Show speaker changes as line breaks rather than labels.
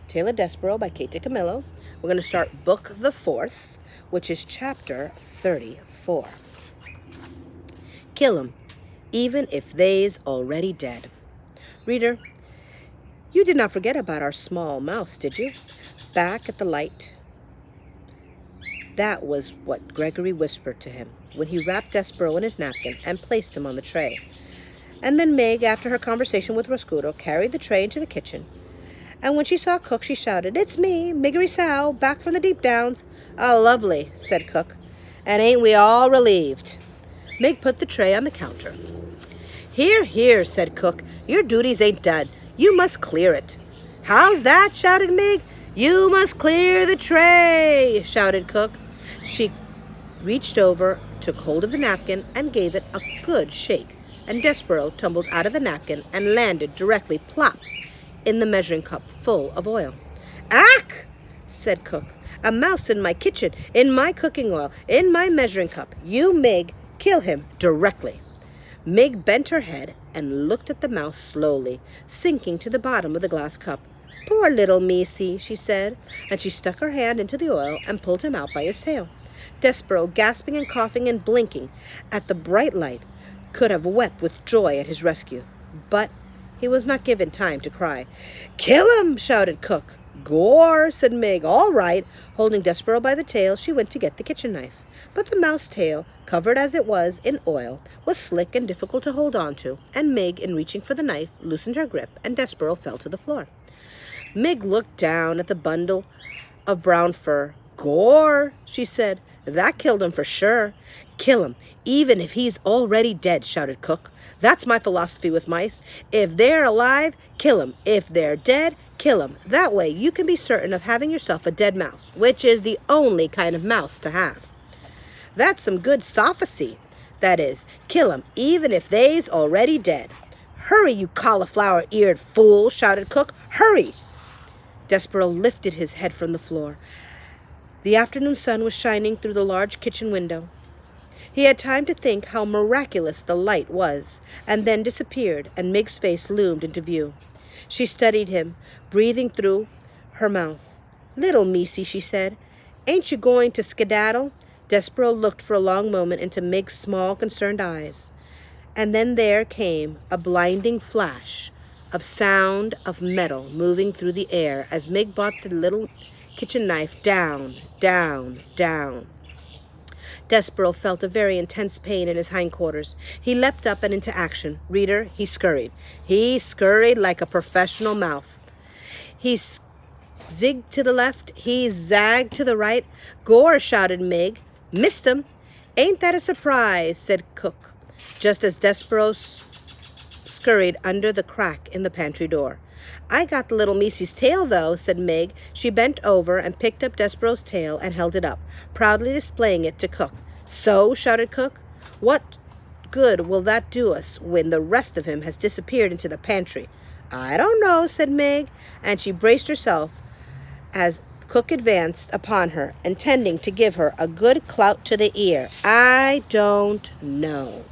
Tale of Despereaux by Kate DiCamillo. We're going to start book the 4th, which is chapter 34. Kill 'em, even if they's already dead. Reader, you did not forget about our small mouse, did you? Back at the light. That was what Gregory whispered to him when he wrapped Despereaux in his napkin and placed him on the tray. And then Meg, after her conversation with Roscudo, carried the tray into the kitchen. And when she saw Cook, she shouted, "It's me, Miggery Sow, back from the deep downs." "Oh, lovely," said Cook. "And ain't we all relieved?" Meg put the tray on the counter. "Here, here," said Cook. "Your duties ain't done. You must clear it." "How's that?" shouted Meg. "You must clear the tray," shouted Cook. She reached over, took hold of the napkin, and gave it a good shake, and Despereaux tumbled out of the napkin and landed directly plop in the measuring cup full of oil. "Ack!" said Cook. "A mouse in my kitchen, in my cooking oil, in my measuring cup. You, Mig, kill him directly." Mig bent her head and looked at the mouse slowly, sinking to the bottom of the glass cup. "Poor little Missy," she said, and she stuck her hand into the oil and pulled him out by his tail. Despereaux, gasping and coughing and blinking at the bright light, could have wept with joy at his rescue, but he was not given time to cry. "Kill him!" shouted Cook. "Gore!" said Meg. "All right." Holding Despereaux by the tail, she went to get the kitchen knife. But the mouse tail, covered as it was in oil, was slick and difficult to hold on to, and Meg, in reaching for the knife, loosened her grip, and Despereaux fell to the floor. Meg looked down at the bundle of brown fur. "Gore!" she said. "That killed him for sure." "Kill him, even if he's already dead," shouted Cook. "That's my philosophy with mice. If they're alive, kill 'em. If they're dead, kill 'em. That way you can be certain of having yourself a dead mouse, which is the only kind of mouse to have." "That's some good sophisy. That is, kill 'em, even if they's already dead." "Hurry, you cauliflower-eared fool," shouted Cook. "Hurry!" Despereaux lifted his head from the floor. The afternoon sun was shining through the large kitchen window. He had time to think how miraculous the light was, and then disappeared, and Meg's face loomed into view. She studied him, breathing through her mouth. "Little Missy," she said, "ain't you going to skedaddle?" Despereaux looked for a long moment into Meg's small, concerned eyes, and then there came a blinding flash of sound of metal moving through the air as Meg brought the little kitchen knife down, down, down. Despereaux felt a very intense pain in his hindquarters. He leapt up and into action. Reader, he scurried. He scurried like a professional mouse. He zigged to the left. He zagged to the right. "Gore!" shouted Meg. "Missed him." "Ain't that a surprise?" said Cook, just as Despereaux scurried under the crack in the pantry door. "I got the little Missy's tail, though," said Meg. She bent over and picked up Despereaux's tail and held it up, proudly displaying it to Cook. "So?" shouted Cook. "What good will that do us when the rest of him has disappeared into the pantry?" "I don't know," said Meg, and she braced herself as Cook advanced upon her, intending to give her a good clout to the ear. "I don't know."